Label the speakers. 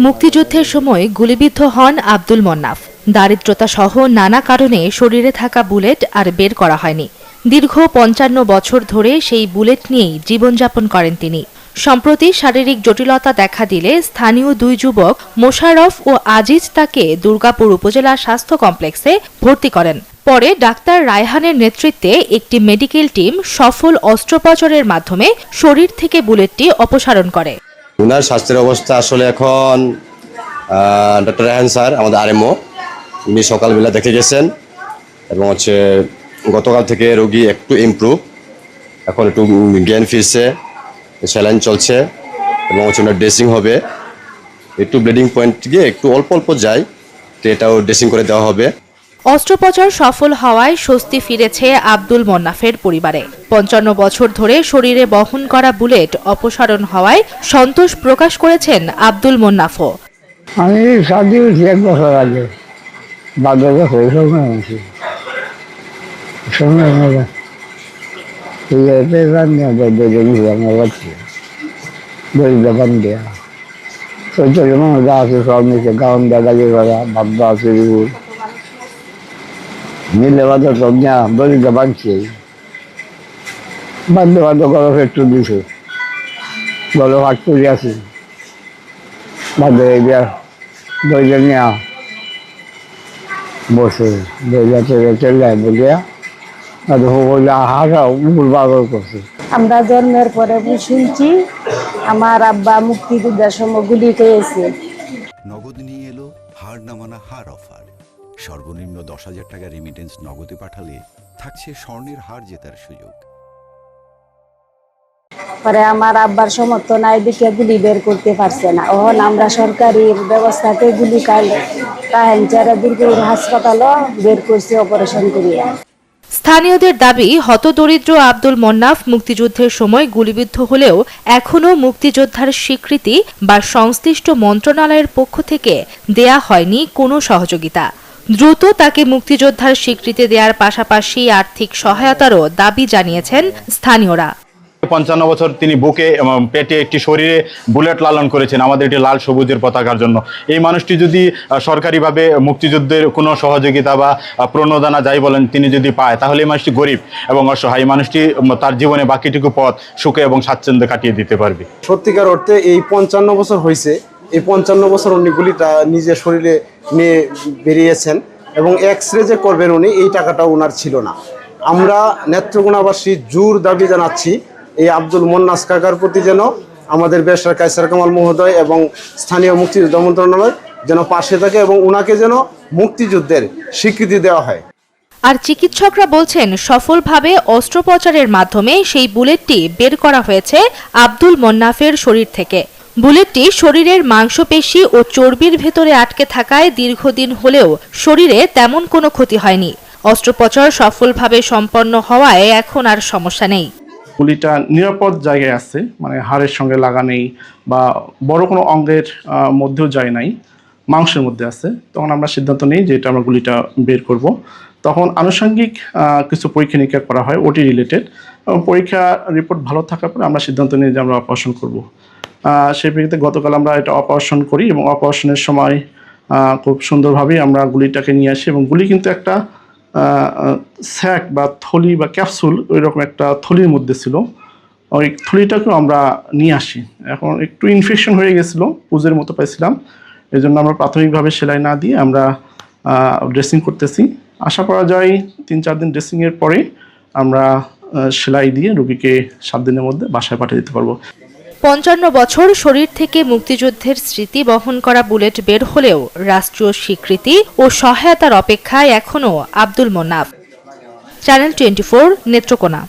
Speaker 1: মুক্তিযুদ্ধের সময় গুলিবিদ্ধ হন আব্দুল মোন্নাফ। দারিদ্রতা সহ নানা কারণে শরীরে থাকা বুলেট আর বের করা হয়নি। দীর্ঘ ৫৫ বছর ধরে সেই বুলেট নিয়েই জীবনযাপন করেন তিনি। সম্প্রতি শারীরিক জটিলতা দেখা দিলে স্থানীয় দুই যুবক মোশাররফ ও আজিজ তাকে দুর্গাপুর উপজেলা স্বাস্থ্য কমপ্লেক্সে ভর্তি করেন। পরে ডাক্তার রায়হানের নেতৃত্বে একটি মেডিকেল টিম সফল অস্ত্রোপচারের মাধ্যমে শরীর থেকে বুলেটটি অপসারণ করে।
Speaker 2: ওনার স্বাস্থ্যের অবস্থা আসলে এখন ডক্টর রায়হান স্যার আমাদের আরএমও উনি সকালবেলা দেখে গেছেন এবং গতকাল থেকে রোগী একটু ইমপ্রুভ, এখন একটু জ্ঞান ফিরছে, স্যালাইন চলছে এবং ওনার ড্রেসিং হবে। একটু ব্লিডিং পয়েন্ট গিয়ে একটু অল্প অল্প যায়, তো এটাও ড্রেসিং করে দেওয়া হবে।
Speaker 1: অস্ত্রোপচার সফল হওয়ায় স্বস্তি ফিরেছে আব্দুল মোন্নাফের পরিবারে। ৫৫ বছর ধরে শরীরে বহন করা বুলেট অপসারণ হওয়ায় সন্তোষ প্রকাশ করেছেন আব্দুল মোন্নাফও।
Speaker 3: আমি শাদি হয়েছি ১ বছর আগে, মিলে বাদে তো দরিদ্র বাঁধছে, বাধ্য বাধ্য গরম একটু দিছে, গলো হাট করে আছে, বাধ্য হয়ে গিয়া দরিদ্র নিয়ে বসে চলে বলিয়া হাসা উপর বাগর করছে।
Speaker 4: আমরা জন্মের পরে শুনছি আমার আব্বা মুক্তিযুদ্ধের সময় গুলি খেয়েছে।
Speaker 5: নগদ নিয়ে এলো হার না মানা হার অফার। সর্বনিম্ন ১০,০০০ টাকা রেমিটেন্স নগদে পাঠালে থাকছে স্বর্ণের হার জেতার সুযোগ।
Speaker 4: পরে আমার আব্বার সমর্থ নাই দিকে গুলি বের করতে পারছে না। ওহন আমরা সরকারি ব্যবস্থাতে গুলি কাহেঞ্চারা দুর্গপুর হাসপাতালও বের করছে অপারেশন করিয়া।
Speaker 1: স্থানীয়দের দাবি, হতদরিদ্র আব্দুল মোন্নাফ মুক্তিযুদ্ধের সময় গুলিবিদ্ধ হলেও এখনও মুক্তিযোদ্ধার স্বীকৃতি বা সংশ্লিষ্ট মন্ত্রণালয়ের পক্ষ থেকে দেয়া হয়নি কোনো সহযোগিতা। দ্রুত তাকে মুক্তিযোদ্ধার স্বীকৃতি দেওয়ার পাশাপাশি আর্থিক সহায়তারও দাবি জানিয়েছেন স্থানীয়রা।
Speaker 6: ৫৫ বছর তিনি বুকে পেটে একটি শরীরে বুলেট লালন করেছেন আমাদের একটি লাল সবুজের পতাকার জন্য। এই মানুষটি যদি সরকারিভাবে মুক্তিযুদ্ধের কোনো সহযোগিতা বা প্রণোদনা যাই বলেন তিনি যদি পায়, তাহলে এই মানুষটি গরিব এবং অসহায়, মানুষটি তার জীবনে বাকিটুকু পথ সুখে এবং স্বাচ্ছন্দ্যে কাটিয়ে দিতে পারবে।
Speaker 7: সত্যিকার অর্থে এই ৫৫ বছর হয়েছে, এই ৫৫ বছর উনি গুলিটা নিজের শরীরে নিয়ে বেরিয়েছেন এবং এক্সরে যে করবেন উনি, এই টাকাটাও ওনার ছিল না। আমরা নেত্রকোনাবাসী জোর দাবি জানাচ্ছি এই আব্দুল মোন্নাফ কাকার প্রতি যেন আমাদের ব্যারিস্টার কায়সার কামাল মহোদয় এবং স্থানীয় মুক্তিযুদ্ধ মন্ত্রণালয় যেন পাশে থাকে এবং ওনাকে যেন মুক্তিযুদ্ধের স্বীকৃতি দেওয়া হয়।
Speaker 1: আর চিকিৎসকরা বলছেন, সফলভাবে অস্ত্রোপচারের মাধ্যমে সেই বুলেটটি বের করা হয়েছে আব্দুল মোন্নাফের শরীর থেকে। বুলেটটি শরীরের মাংসপেশি ও চর্বির ভেতরে আটকে থাকায় দীর্ঘদিন হলেও শরীরে তেমন কোনো ক্ষতি হয়নি। অস্ত্রোপচার সফলভাবে সম্পন্ন হওয়ায় এখন আর সমস্যা নেই।
Speaker 8: গুলিটা নিরাপদ জায়গায় আছে, মানে হাড়ের সঙ্গে লাগা নেই বা বড় কোনো অঙ্গের মধ্যেও যায় নাই, মাংসের মধ্যে আছে। তখন আমরা সিদ্ধান্ত নিই যে এটা আমরা গুলিটা বের করব। তখন আনুষঙ্গিক কিছু পরীক্ষা নিরীক্ষা করা হয় ওটি রিলেটেড। পরীক্ষা রিপোর্ট ভালো থাকার পরে আমরা সিদ্ধান্ত নিই যে আমরা অপারেশন করব। সেই প্রেক্ষিতে গতকাল আমরা এটা অপারেশন করি এবং অপারেশনের সময় খুব সুন্দরভাবেই আমরা গুলিটাকে নিয়ে আসি এবং গুলি কিন্তু একটা স্যাক বা থলি বা ক্যাপসুল ওই রকম একটা থলির মধ্যে ছিল। ওই থলিটাকেও আমরা নিয়ে আসি। এখন একটু ইনফেকশন হয়ে গেছিলো, পুজের মতো পাইছিলাম, এই জন্য আমরা প্রাথমিকভাবে সেলাই না দিয়ে আমরা ড্রেসিং করতেছি। আশা করা যায় ৩-৪ দিন ড্রেসিংয়ের পরে আমরা সেলাই দিয়ে রোগীকে ৭ দিনের মধ্যে বাসায় পাঠিয়ে দিতে পারবো।
Speaker 1: ৫৫ বছর শরীর থেকে মুক্তিযুদ্ধের স্মৃতি বহন করা বুলেট বের হলেও রাষ্ট্রীয় স্বীকৃতি ও সহায়তার অপেক্ষায় এখনও আব্দুল মোন্নাফ। চ্যানেল 24, নেত্রকোনা।